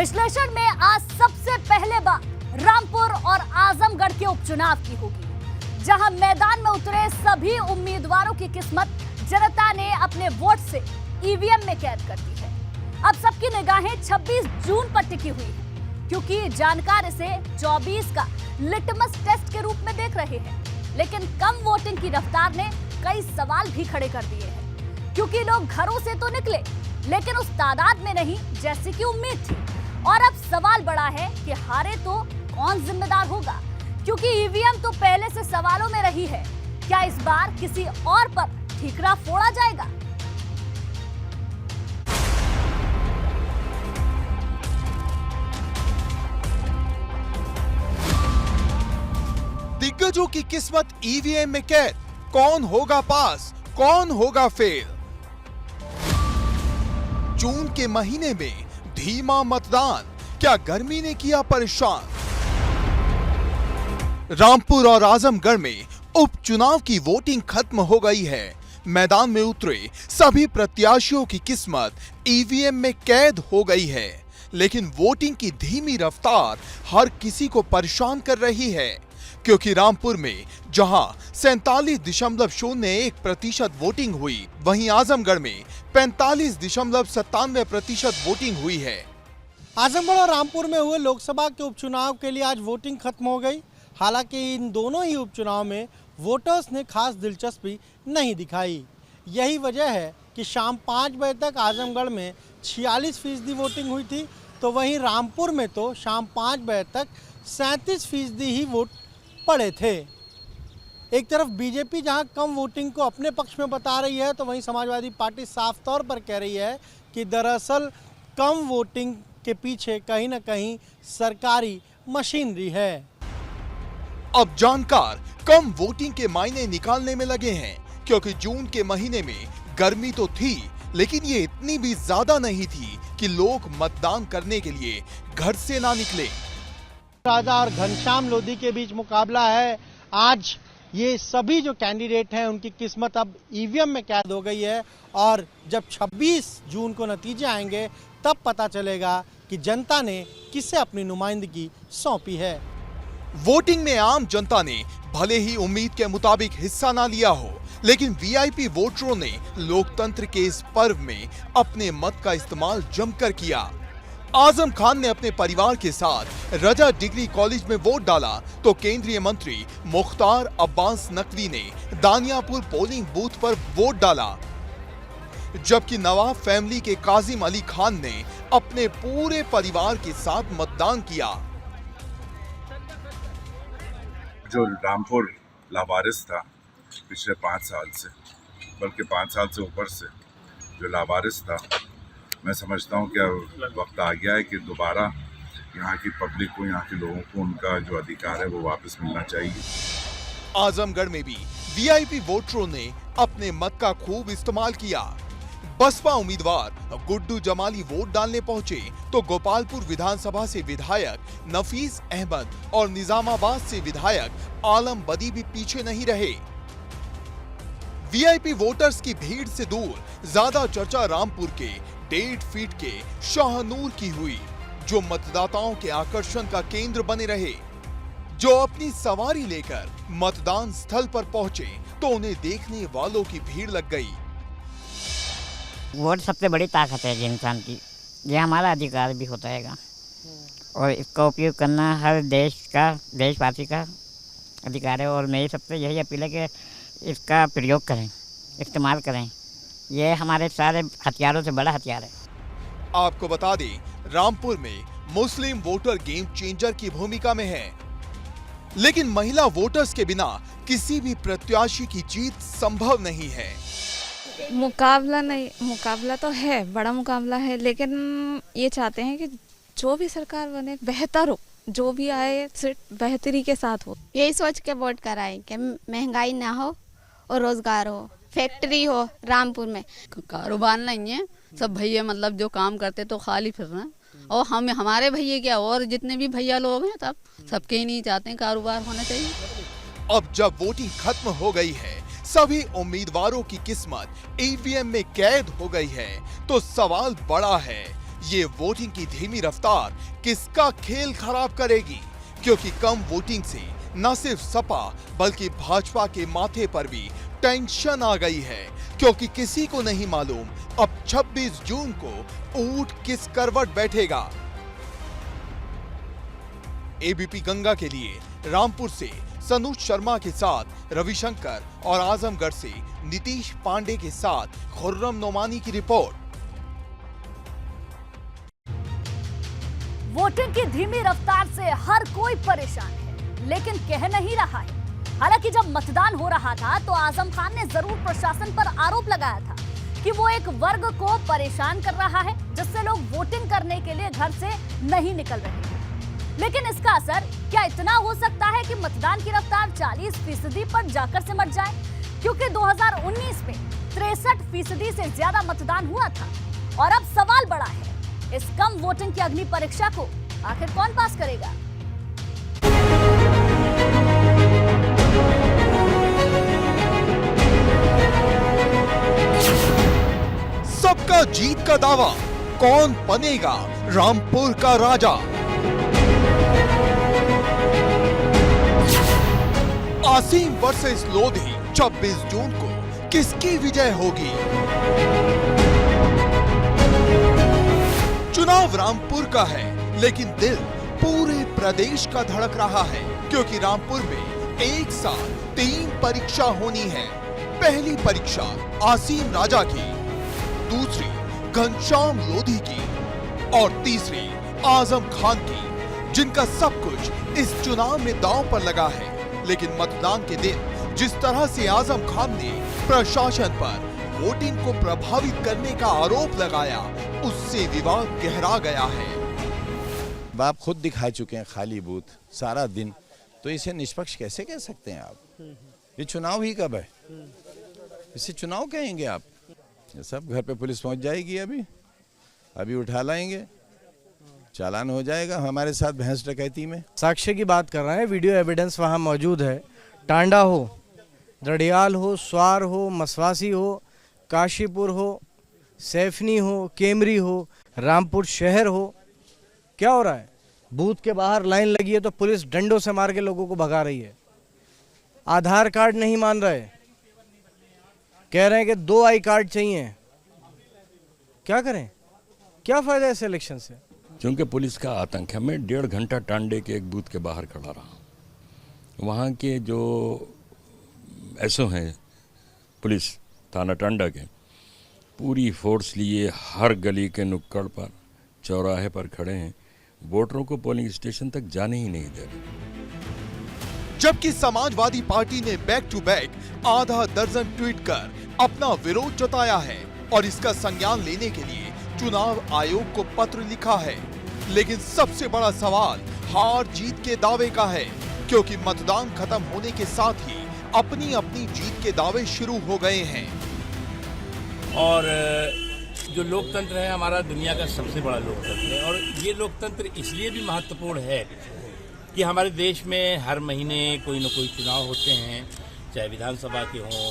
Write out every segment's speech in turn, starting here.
विश्लेषण में आज सबसे पहले बात रामपुर और आजमगढ़ के उपचुनाव की होगी, जहां मैदान में उतरे सभी उम्मीदवारों की किस्मत जनता ने अपने वोट से ईवीएम में कैद कर दी है। अब सबकी निगाहें 26 जून पर टिकी हुई है, क्योंकि जानकार इसे 24 का लिटमस टेस्ट के रूप में देख रहे हैं। लेकिन कम वोटिंग की रफ्तार ने कई सवाल भी खड़े कर दिए हैं, क्योंकि लोग घरों से तो निकले लेकिन उस तादाद में नहीं जैसी कि उम्मीद थी। और अब सवाल बड़ा है कि हारे तो कौन जिम्मेदार होगा, क्योंकि ईवीएम तो पहले से सवालों में रही है। क्या इस बार किसी और पर ठीकरा फोड़ा जाएगा? दिग्गजों की किस्मत ईवीएम में कैद, कौन होगा पास, कौन होगा फेल। जून के महीने में धीमा मतदान, क्या गर्मी ने किया परेशान? रामपुर और आजमगढ़ में उपचुनाव की वोटिंग खत्म हो गई है। मैदान में उतरे सभी प्रत्याशियों की किस्मत ईवीएम में कैद हो गई है। लेकिन वोटिंग की धीमी रफ्तार हर किसी को परेशान कर रही है, क्योंकि रामपुर में जहां 47.01% वोटिंग हुई, वहीं आजमगढ़ में 45.97% वोटिंग हुई है। आजमगढ़ और रामपुर में हुए लोकसभा के उपचुनाव के लिए आज वोटिंग खत्म हो गई। हालांकि इन दोनों ही उपचुनाव में वोटर्स ने खास दिलचस्पी नहीं दिखाई। यही वजह है कि शाम 5 बजे तक आजमगढ़ में 46% वोटिंग हुई थी, तो वहीं रामपुर में तो शाम 5 बजे तक 37% ही वोट पड़े थे। एक तरफ बीजेपी जहां कम वोटिंग को अपने पक्ष में बता रही है, तो वहीं समाजवादी पार्टी साफ तौर पर कह रही है कि दरअसल कम वोटिंग के पीछे कहीं ना कहीं सरकारी मशीनरी है। अब जानकार कम वोटिंग के मायने निकालने में लगे हैं, क्योंकि जून के महीने में गर्मी तो थी, लेकिन ये इतनी भी ज्यादा नहीं थी कि लोग मतदान करने के लिए घर से ना निकले। राजा और घनश्याम लोधी के बीच मुकाबला है। आज ये सभी जो कैंडिडेट हैं उनकी किस्मत अब ईवीएम में कैद हो गई है, और जब 26 जून को नतीजे आएंगे तब पता चलेगा कि जनता ने किसे अपनी नुमाइंदगी सौंपी है। वोटिंग में आम जनता ने भले ही उम्मीद के मुताबिक हिस्सा ना लिया हो, लेकिन वीआईपी वोटरों ने लोकतंत्र के इस पर्व में अपने मत का इस्तेमाल जमकर किया। आजम खान ने अपने परिवार के साथ रजा डिग्री कॉलेज में वोट डाला, तो केंद्रीय मंत्री मुख्तार अब्बास नकवी ने दानियापुर पोलिंग बूथ पर वोट डाला, जबकि नवाब फैमिली के काजिम अली खान ने अपने पूरे परिवार के साथ मतदान किया। जो रामपुर लावारिस था पिछले 5 साल से, बल्कि 5 साल से ऊपर से जो लावारिस था, मैं समझता हूँ कि अब वक्त आ गया है कि दोबारा यहाँ की पब्लिक को, यहाँ के लोगों को उनका जो अधिकार है वो वापस मिलना चाहिए। आजमगढ़ में भी वीआईपी वोटरों ने अपने मत का खूब इस्तेमाल किया। बसपा उम्मीदवार गुड्डू जमाली वोट डालने पहुंचे, तो गोपालपुर विधानसभा से विधायक नफीस अहमद और निजामाबाद से विधायक आलम बदी भी पीछे नहीं रहे। वीआईपी वोटर्स की भीड़ से दूर ज्यादा चर्चा रामपुर के 1.5 फीट के शाहनूर की हुई, जो मतदाताओं के आकर्षण का केंद्र बने रहे। जो अपनी सवारी लेकर मतदान स्थल पर पहुंचे, तो उन्हें देखने वालों की भीड़ लग गई। वोट सबसे बड़ी ताकत है इंसान की, यह हमारा अधिकार भी होता है, और इसका उपयोग करना हर देशवासी का अधिकार है। और मेरी सबसे यही अपील है कि इसका प्रयोग करें, इस्तेमाल करें। यह हमारे सारे हथियारों से बड़ा हथियार है। आपको बता दें, रामपुर में मुस्लिम वोटर गेम चेंजर की भूमिका में है, लेकिन महिला वोटर्स के बिना किसी भी प्रत्याशी की जीत संभव नहीं है। मुकाबला तो है, बड़ा मुकाबला है, लेकिन ये चाहते हैं कि जो भी सरकार बने बेहतर हो, जो भी आए सिर्फ बेहतरी के साथ हो। यही सोच के वोट कराएं कि महंगाई ना हो और रोजगार हो, फैक्ट्री हो रामपुर में। कारोबार नहीं है, सब भैया मतलब जो काम करते तो खाली फिर रहे हैं, और हमारे भैया क्या और जितने भी भैया लोग हैं तब सबके ही नहीं चाहते हैं कारोबार होना चाहिए। अब जब वोटिंग खत्म हो गई है, सभी उम्मीदवारों की किस्मत ईवीएम में कैद हो गई है, तो सवाल बड़ा है, ये वोटिंग की धीमी रफ्तार किसका खेल खराब करेगी, क्योंकि कम वोटिंग से न सिर्फ सपा बल्कि भाजपा के माथे पर भी टेंशन आ गई है, क्योंकि किसी को नहीं मालूम अब 26 जून को ऊंट किस करवट बैठेगा। एबीपी गंगा के लिए रामपुर से सनूज शर्मा के साथ रविशंकर और आजमगढ़ से नीतीश पांडे के साथ खुर्रम नोमानी की रिपोर्ट। वोटिंग की धीमी रफ्तार से हर कोई परेशान है, लेकिन कह नहीं रहा है। हालांकि जब मतदान हो रहा था तो आजम खान ने जरूर प्रशासन पर आरोप लगाया था कि वो एक वर्ग को परेशान कर रहा है, जिससे लोग वोटिंग करने के लिए घर से नहीं निकल रहे हैं। लेकिन इसका असर क्या इतना हो सकता है कि मतदान की रफ्तार 40% पर जाकर सिमट जाए? क्योंकि 2019 में 63% से ज्यादा मतदान हुआ था। और अब सवाल बड़ा है, इस कम वोटिंग की अग्नि परीक्षा को आखिर कौन पास करेगा? सबका जीत का दावा, कौन बनेगा रामपुर का राजा? आसीम वर्सेस लोधी 26 जून को किसकी विजय होगी? चुनाव रामपुर का है, लेकिन दिल पूरे प्रदेश का धड़क रहा है, क्योंकि रामपुर में एक साथ 3 परीक्षा होनी है। पहली परीक्षा आसीम राजा की, दूसरी घनश्याम लोधी की और तीसरी आजम खान की, जिनका सब कुछ इस चुनाव में दांव पर लगा है। लेकिन मतदान के दिन जिस तरह से आजम खान ने प्रशासन पर वोटिंग को प्रभावित करने का आरोप लगाया, उससे विवाद गहरा गया है। आप खुद दिखा चुके हैं खाली बूथ सारा दिन, तो इसे निष्पक्ष कैसे कह सकते हैं आप? ये चुनाव ही कब है? इसे चुनाव कहेंगे आप? ये सब घर पे पुलिस पहुंच जाएगी, अभी उठा लाएंगे, चालान हो जाएगा हमारे साथ भैंस डकैती में। साक्ष्य की बात कर रहे हैं, वीडियो एविडेंस वहाँ मौजूद है। टांडा हो, दड़ियाल हो, स्वार हो, मसवासी हो, काशीपुर हो, सैफनी हो, केमरी हो, रामपुर शहर हो, क्या हो रहा है? बूथ के बाहर लाइन लगी है तो पुलिस डंडों से मार के लोगों को भगा रही है। आधार कार्ड नहीं मान रहे, कह रहे हैं कि 2 आई कार्ड चाहिए। क्या करें? क्या फायदा इस इलेक्शन से? क्योंकि पुलिस का आतंक है। मैं 1.5 घंटा टांडे के एक बूथ के बाहर खड़ा रहा। वहाँ के जो एसओ हैं पुलिस थाना टांडा के, पूरी फोर्स लिए हर गली के नुक्कड़ पर, चौराहे पर खड़े हैं, वोटरों को पोलिंग स्टेशन तक जाने ही नहीं दे रहे। जबकि समाजवादी पार्टी ने बैक टू बैक आधा दर्जन ट्वीट कर अपना विरोध जताया है और इसका संज्ञान लेने के लिए चुनाव आयोग को पत्र लिखा है। लेकिन सबसे बड़ा सवाल हार जीत के दावे का है, क्योंकि मतदान खत्म होने के साथ ही अपनी अपनी जीत के दावे शुरू हो गए हैं। और जो लोकतंत्र है हमारा दुनिया का सबसे बड़ा लोकतंत्र है, और ये लोकतंत्र इसलिए भी महत्वपूर्ण है कि हमारे देश में हर महीने कोई न कोई चुनाव होते हैं, चाहे विधानसभा के हों,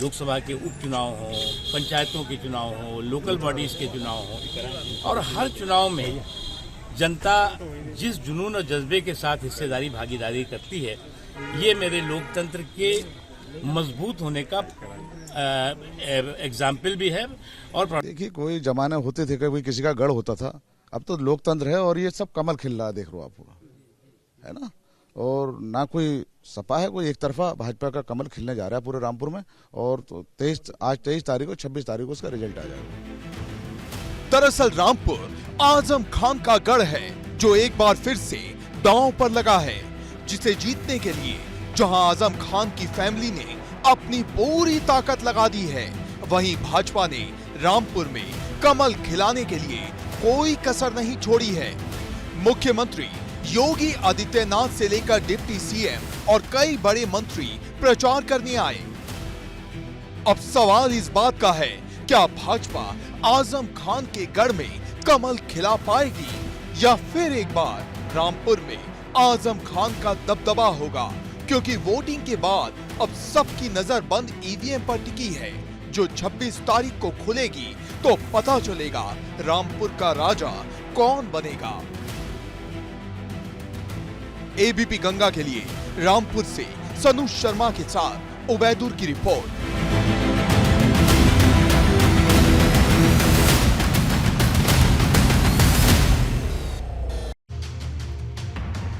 लोकसभा के उपचुनाव हों, पंचायतों के चुनाव हों, लोकल बॉडीज के चुनाव हों, और हर चुनाव में जनता जिस जुनून और जज्बे के साथ हिस्सेदारी भागीदारी करती है, ये मेरे लोकतंत्र के मजबूत होने का एग्जाम्पल भी है। और देखिए, कोई जमाने होते थे कभी किसी का गढ़ होता था, अब तो लोकतंत्र है और ये सब कमल खिल रहा है, देख लो आप पूरा, है ना। और ना कोई सपा है, कोई एक तरफा भाजपा का कमल खिलने जा रहा है पूरे रामपुर में। और तो आज 23 तारीख को 26 तारीख को उसका रिजल्ट आ जाएगा। दरअसल रामपुर आजम खान का गढ़ है, जो एक बार फिर से दांव पर लगा है, जिसे जीतने के लिए जहां आजम खान की फैमिली ने अपनी पूरी ताकत लगा दी है, वहीं भाजपा ने रामपुर में कमल खिलाने के लिए कोई कसर नहीं छोड़ी है। मुख्यमंत्री योगी आदित्यनाथ से लेकर डिप्टी सीएम और कई बड़े मंत्री प्रचार करने आए। अब सवाल इस बात का है, क्या भाजपा आजम खान के गढ़ में कमल खिला पाएगी या फिर एक बार रामपुर में आजम खान का दबदबा होगा? क्योंकि वोटिंग के बाद अब सबकी नजर बंद ईवीएम पर टिकी है, जो 26 तारीख को खुलेगी तो पता चलेगा रामपुर का राजा कौन बनेगा। एबीपी गंगा के लिए रामपुर से सनु शर्मा के साथ उबैदुर की रिपोर्ट।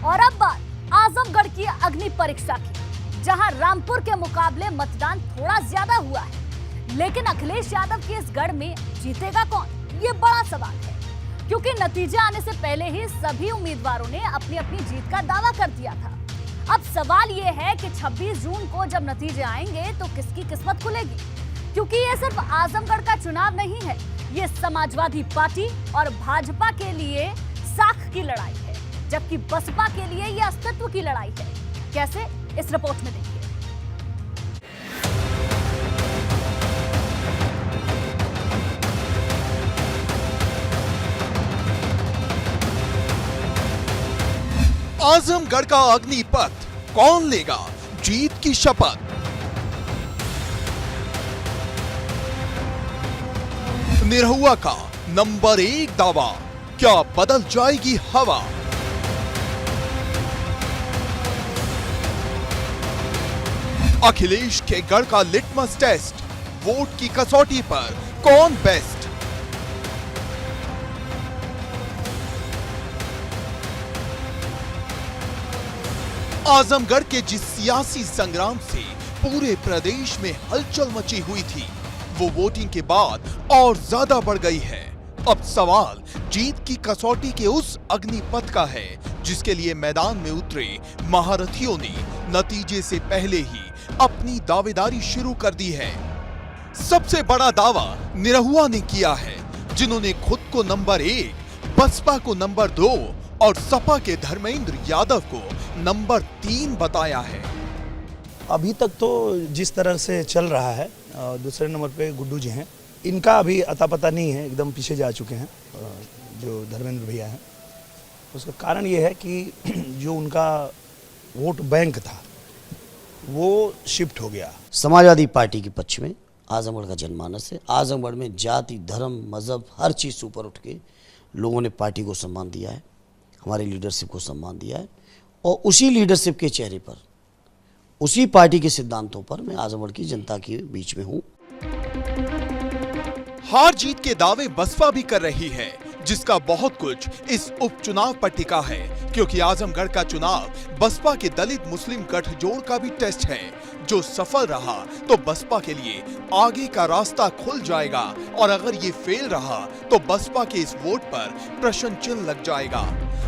और अब बात आजमगढ़ की अग्नि परीक्षा की, जहां रामपुर के मुकाबले मतदान थोड़ा ज्यादा हुआ है, लेकिन अखिलेश यादव के इस गढ़ में जीतेगा कौन, ये बड़ा सवाल है। क्योंकि नतीजे आने से पहले ही सभी उम्मीदवारों ने अपनी अपनी जीत का दावा कर दिया था। अब सवाल ये है कि 26 जून को जब नतीजे आएंगे तो किसकी किस्मत खुलेगी, क्योंकि ये सिर्फ आजमगढ़ का चुनाव नहीं है, ये समाजवादी पार्टी और भाजपा के लिए साख की लड़ाई है, जबकि बसपा के लिए ये अस्तित्व की लड़ाई है। कैसे, इस रिपोर्ट में देखिए। आजमगढ़ का अग्निपथ, कौन लेगा जीत की शपथ? निरहुआ का नंबर 1 दावा, क्या बदल जाएगी हवा? अखिलेश के गढ़ का लिटमस टेस्ट, वोट की कसौटी पर कौन बेस्ट? आजमगढ़ के जिस सियासी संग्राम से पूरे प्रदेश में हलचल मची हुई थी, वो वोटिंग के बाद और ज्यादा बढ़ गई है। अब सवाल जीत की कसौटी के उस अग्निपथ का है, जिसके लिए मैदान में उतरे महारथियों ने नतीजे से पहले ही अपनी दावेदारी शुरू कर दी है। सबसे बड़ा दावा निरहुआ ने किया है, जिन्होंने खुद को नंबर 1, बसपा को नंबर 2 और सपा के धर्मेंद्र यादव को नंबर 3 बताया है। अभी तक तो जिस तरह से चल रहा है, दूसरे नंबर पे गुड्डू जी हैं, इनका अभी अता पता नहीं है, एकदम पीछे जा चुके हैं जो धर्मेंद्र भैया हैं। उसका कारण ये है कि जो उनका वोट बैंक था वो शिफ्ट हो गया। समाजवादी पार्टी के पक्ष में आजमगढ़ का जनमानस है। आजमगढ़ में जाति, धर्म, मजहब हर चीज़ से ऊपर उठ के लोगों ने पार्टी को सम्मान दिया है, हमारी लीडरशिप को सम्मान दिया है, और उसी लीडरशिप के चेहरे पर, उसी पार्टी के सिद्धांतों पर मैं आजमगढ़ की जनता के बीच में हूं। हार जीत के दावे बसपा भी कर रही है, जिसका बहुत कुछ इस उपचुनाव पर टिका है, क्योंकि आजमगढ़ का चुनाव बसपा के दलित मुस्लिम गठजोड़ का भी टेस्ट है। जो सफल रहा तो बसपा के लिए आगे का रास्ता खुल जाएगा, और अगर ये फेल रहा तो बसपा के इस वोट पर प्रश्न चिन्ह लग जाएगा।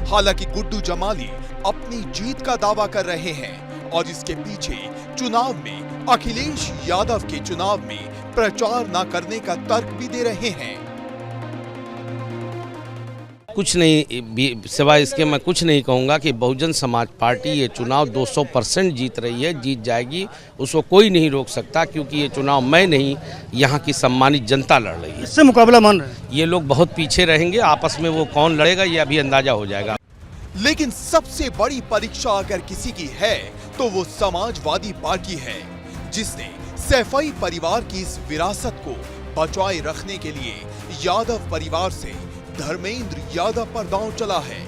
हालांकि गुड्डू जमाली अपनी जीत का दावा कर रहे हैं, और इसके पीछे चुनाव में अखिलेश यादव के चुनाव में प्रचार न करने का तर्क भी दे रहे हैं। कुछ नहीं, सिवाय इसके मैं कुछ नहीं कहूँगा कि बहुजन समाज पार्टी ये चुनाव 200% जीत रही है, जीत जाएगी, उसको कोई नहीं रोक सकता, क्योंकि ये चुनाव मैं नहीं, यहाँ की सम्मानित जनता लड़ रही है। इससे मुकाबला मान रहे हैं। ये लोग बहुत पीछे रहेंगे, आपस में वो कौन लड़ेगा ये अभी अंदाजा हो जाएगा। लेकिन सबसे बड़ी परीक्षा अगर किसी की है तो वो समाजवादी पार्टी है, जिसने सैफई परिवार की इस विरासत को बचाए रखने के लिए यादव परिवार से धर्मेंद्र यादव पर दांव चला है,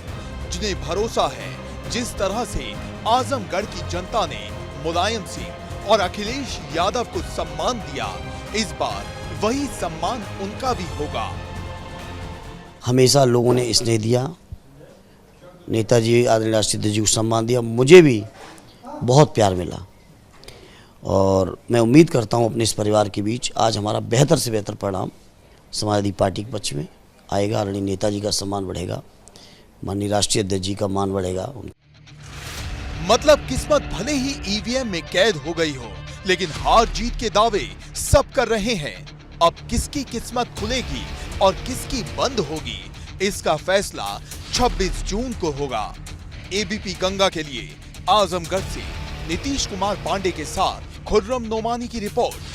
जिन्हें भरोसा है जिस तरह से आजमगढ़ की जनता ने मुलायम सिंह और अखिलेश यादव को सम्मान दिया, इस बार वही सम्मान उनका भी होगा। हमेशा लोगों ने स्नेह दिया, नेताजी आदरणीय राष्ट्रीय अध्यक्ष जी को सम्मान दिया, मुझे भी बहुत प्यार मिला, और मैं उम्मीद करता हूं अपने इस परिवार के बीच आज हमारा बेहतर से बेहतर परिणाम समाजवादी पार्टी के पक्ष में आएगा। आदरणीय नेताजी का सम्मान बढ़ेगा, माननीय राष्ट्रीय अध्यक्ष जी का मान बढ़ेगा। मतलब किस्मत भले ही ईवीएम में कैद हो गई हो, लेकिन हार जीत के दावे सब कर रहे हैं। अब किसकी किस्मत खुलेगी और किसकी बंद होगी, इसका फैसला 26 जून को होगा। एबीपी गंगा के लिए आजमगढ़ से नीतीश कुमार पांडे के साथ खुर्रम नोमानी की रिपोर्ट।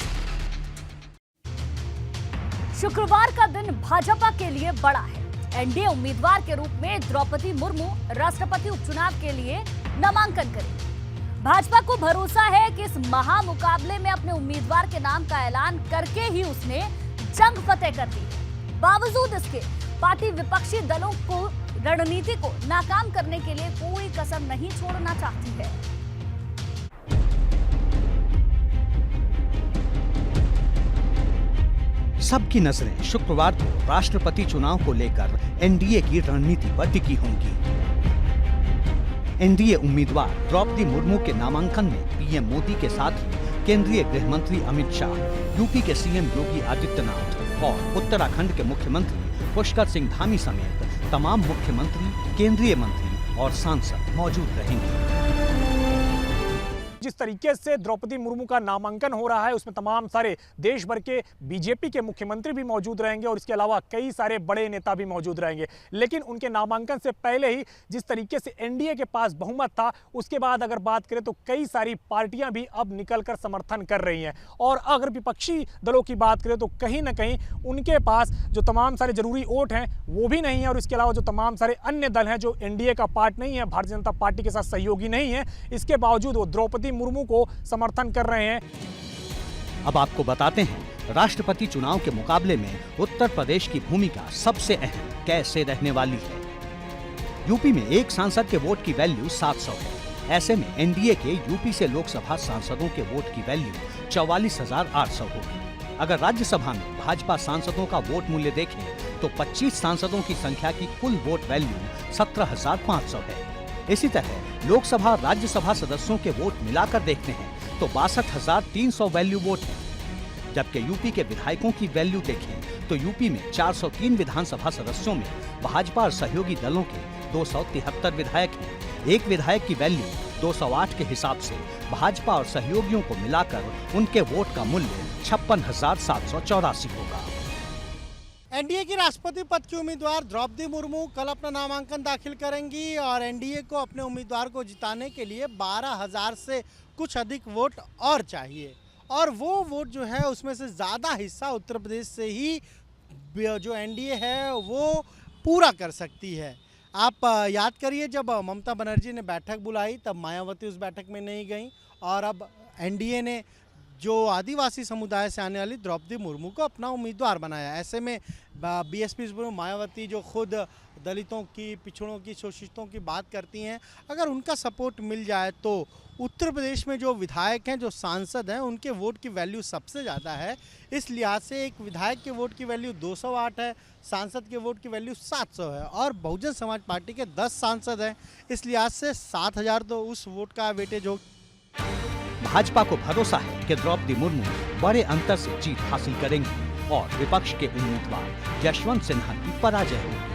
शुक्रवार का दिन भाजपा के लिए बड़ा है। एनडीए उम्मीदवार के रूप में द्रौपदी मुर्मू राष्ट्रपति उपचुनाव के लिए नामांकन करेंगी। भाजपा को भरोसा है कि इस महामुकाबले में अपने उम्मीदवार के नाम का ऐलान करके ही उसने जंग फतेह कर दी है। बावजूद इसके पार्टी विपक्षी दलों को रणनीति को नाकाम करने के लिए कोई कसर नहीं छोड़ना चाहती है। सबकी नजरें शुक्रवार को राष्ट्रपति चुनाव को लेकर एनडीए की रणनीति पर टिकी होंगी। एनडीए उम्मीदवार द्रौपदी मुर्मू के नामांकन में पीएम मोदी के साथ ही केंद्रीय गृह मंत्री अमित शाह, यूपी के सीएम योगी आदित्यनाथ और उत्तराखंड के मुख्यमंत्री पुष्कर सिंह धामी समेत तमाम मुख्यमंत्री, केंद्रीय मंत्री और सांसद मौजूद रहेंगे। जिस तरीके से द्रौपदी मुर्मू का नामांकन हो रहा है उसमें तमाम सारे देश भर के बीजेपी के मुख्यमंत्री भी मौजूद रहेंगे और इसके अलावा कई सारे बड़े नेता भी मौजूद रहेंगे। लेकिन उनके नामांकन से पहले ही जिस तरीके से एनडीए के पास बहुमत था, उसके बाद अगर बात करें तो कई सारी पार्टियां भी अब निकलकर समर्थन कर रही हैं। और अगर विपक्षी दलों की बात करें तो कहीं ना कहीं उनके पास जो तमाम सारे जरूरी वोट हैं वो भी नहीं है। और इसके अलावा जो तमाम सारे अन्य दल हैं जो एनडीए का पार्ट नहीं है, भारतीय जनता पार्टी के साथ सहयोगी नहीं है, इसके बावजूद वो द्रौपदी मुर्मू को समर्थन कर रहे हैं। अब आपको बताते हैं राष्ट्रपति चुनाव के मुकाबले में उत्तर प्रदेश की भूमिका सबसे अहम कैसे रहने वाली है। यूपी में एक सांसद के वोट की वैल्यू 700 है। ऐसे में एनडीए के यूपी से लोकसभा सांसदों के वोट की वैल्यू 44,800 होगी। अगर राज्यसभा में भाजपा सांसदों का वोट मूल्य देखें तो 25 सांसदों की संख्या की कुल वोट वैल्यू 17,500 है। इसी तरह लोकसभा राज्यसभा सदस्यों के वोट मिलाकर देखते हैं तो 62,300 वैल्यू वोट है। जबकि यूपी के विधायकों की वैल्यू देखें तो यूपी में 403 विधानसभा सदस्यों में भाजपा और सहयोगी दलों के 273 विधायक हैं। एक विधायक की वैल्यू 208 के हिसाब से भाजपा और सहयोगियों को मिलाकर उनके वोट का मूल्य 56,784 होगा। एनडीए की राष्ट्रपति पद की उम्मीदवार द्रौपदी मुर्मू कल अपना नामांकन दाखिल करेंगी और एनडीए को अपने उम्मीदवार को जिताने के लिए 12,000 से कुछ अधिक वोट और चाहिए। और वो वोट जो है उसमें से ज़्यादा हिस्सा उत्तर प्रदेश से ही जो एनडीए है वो पूरा कर सकती है। आप याद करिए, जब ममता बनर्जी ने बैठक बुलाई तब मायावती उस बैठक में नहीं गई और अब एनडीए ने जो आदिवासी समुदाय से आने वाली द्रौपदी मुर्मू को अपना उम्मीदवार बनाया। ऐसे में बीएसपी मायावती जो खुद दलितों की, पिछड़ों की, शोषितों की बात करती हैं, अगर उनका सपोर्ट मिल जाए तो उत्तर प्रदेश में जो विधायक हैं, जो सांसद हैं, उनके वोट की वैल्यू सबसे ज़्यादा है। इस लिहाज से एक विधायक के वोट की वैल्यू 208 है, सांसद के वोट की वैल्यू 700 है और बहुजन समाज पार्टी के 10 सांसद हैं। इस लिहाज से 7,000 तो उस वोट का वेटेज हो। भाजपा को भरोसा है कि द्रौपदी मुर्मू बड़े अंतर से जीत हासिल करेंगी और विपक्ष के उम्मीदवार यशवंत सिन्हा की पराजय होगी।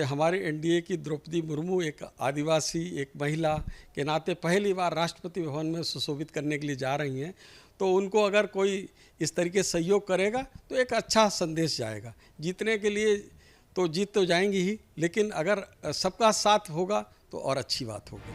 हमारे एनडीए की द्रौपदी मुर्मू एक आदिवासी, एक महिला के नाते पहली बार राष्ट्रपति भवन में सुशोभित करने के लिए जा रही हैं, तो उनको अगर कोई इस तरीके से सहयोग करेगा तो एक अच्छा संदेश जाएगा। जीतने के लिए तो जीत तो जाएंगी ही, लेकिन अगर सबका साथ होगा तो और अच्छी बात होगी।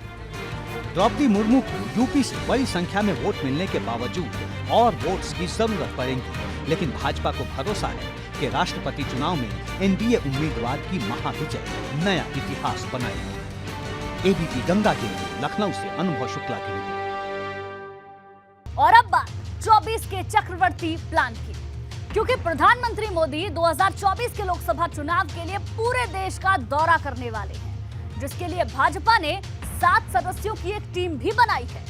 द्रौपदी मुर्मू को यूपी से बड़ी संख्या में वोट मिलने के बावजूद और वोट्स की जरूरत पड़ेगी, लेकिन भाजपा को भरोसा है कि राष्ट्रपति चुनाव में एनडीए उम्मीदवार की महाविजय नया इतिहास बनाएगी। एबीपी गंगा के लिए लखनऊ से अनुभव शुक्ला की रिपोर्ट। और अब बात 24 के चक्रवर्ती प्लान की, क्योंकि प्रधानमंत्री मोदी 2024 के लोकसभा चुनाव के लिए पूरे देश का दौरा करने वाले हैं, जिसके लिए भाजपा ने 7 सदस्यों की एक टीम भी बनाई है।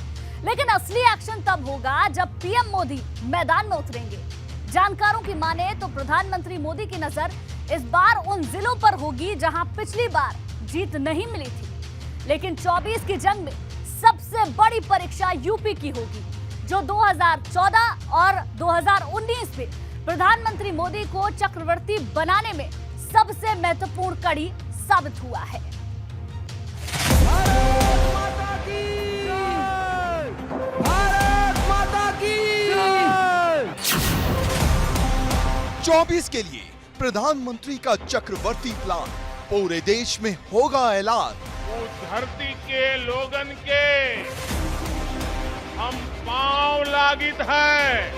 लेकिन असली एक्शन तब होगा जब पीएम मोदी मैदान में उतरेंगे। जानकारों की माने तो प्रधानमंत्री मोदी की नजर इस बार उन जिलों पर होगी जहां पिछली बार जीत नहीं मिली थी। लेकिन 24 की जंग में सबसे बड़ी परीक्षा यूपी की होगी, जो 2014 और 2019 में प्रधानमंत्री मोदी को चक्रवर्ती बनाने में सबसे महत्वपूर्ण कड़ी साबित हुआ है। 24 के लिए प्रधानमंत्री का चक्रवर्ती प्लान पूरे देश में होगा ऐलान। उस धरती के लोगन के हम पांव लागित है।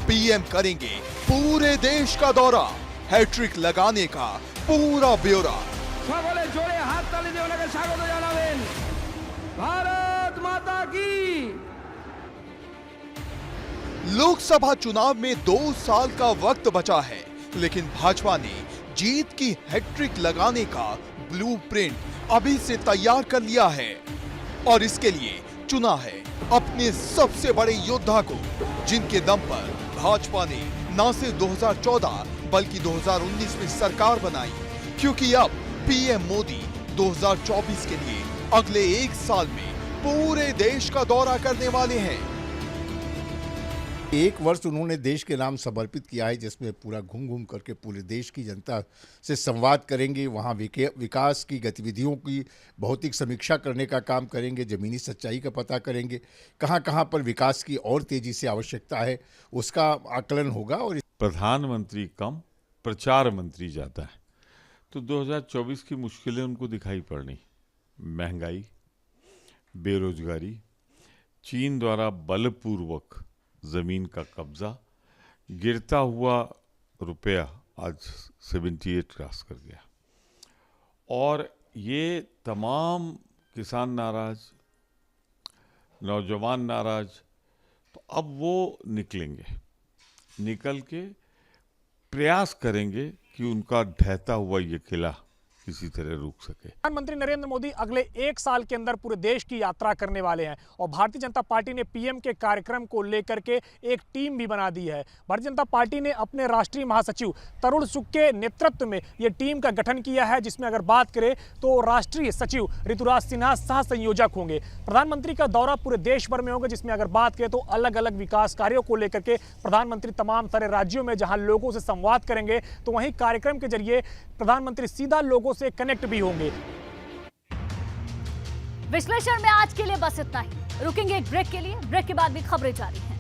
पीएम करेंगे पूरे देश का दौरा, हैट्रिक लगाने का पूरा ब्यौरा। সকলে জোরে হাততালি দিয়ে ওনাকে স্বাগত জানাবেন। भारत माता की। लोकसभा चुनाव में 2 साल का वक्त बचा है, लेकिन भाजपा ने जीत की हैट्रिक लगाने का ब्लूप्रिंट अभी से तैयार कर लिया है और इसके लिए चुना है अपने सबसे बड़े योद्धा को, जिनके दम पर भाजपा ने न सिर्फ 2014 बल्कि 2019 में सरकार बनाई, क्योंकि अब पीएम मोदी 2024 के लिए अगले 1 साल में पूरे देश का दौरा करने वाले हैं। 1 वर्ष उन्होंने देश के नाम समर्पित किया है, जिसमें पूरा घूम घूम करके पूरे देश की जनता से संवाद करेंगे, वहाँ विकास की गतिविधियों की भौतिक समीक्षा करने का काम करेंगे, ज़मीनी सच्चाई का पता करेंगे, कहाँ कहाँ पर विकास की और तेज़ी से आवश्यकता है उसका आकलन होगा। और प्रधानमंत्री कम, प्रचार मंत्री ज़्यादा है, तो 2024 की मुश्किलें उनको दिखाई पड़नी। महंगाई, बेरोजगारी, चीन द्वारा बलपूर्वक जमीन का कब्जा, गिरता हुआ रुपया आज 78 क्रॉस कर गया, और ये तमाम किसान नाराज, नौजवान नाराज, तो अब वो निकलेंगे, निकल के प्रयास करेंगे कि उनका ढहता हुआ ये किला किसी तरह रुक सके। प्रधानमंत्री नरेंद्र मोदी अगले 1 साल के अंदर पूरे देश की यात्रा करने वाले हैं और भारतीय जनता पार्टी ने पीएम के कार्यक्रम को लेकर के एक टीम भी बना दी है। भारतीय जनता पार्टी ने अपने राष्ट्रीय महासचिव तरुण चुग के नेतृत्व में ये टीम का गठन किया है, जिसमें अगर बात करें तो राष्ट्रीय सचिव ऋतुराज सिन्हा सह संयोजक होंगे। प्रधानमंत्री का दौरा पूरे देश भर में होगा, जिसमें अगर बात करें तो अलग अलग विकास कार्यों को लेकर के प्रधानमंत्री तमाम सारे राज्यों में जहां लोगों से संवाद करेंगे, तो वहीं कार्यक्रम के जरिए प्रधानमंत्री सीधा लोगों से कनेक्ट भी होंगे। विश्लेषण में आज के लिए बस इतना ही। रुकेंगे एक ब्रेक के लिए, ब्रेक के बाद भी खबरें जारी हैं।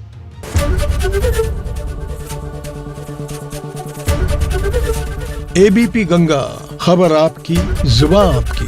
एबीपी गंगा, खबर आपकी, जुबान आपकी।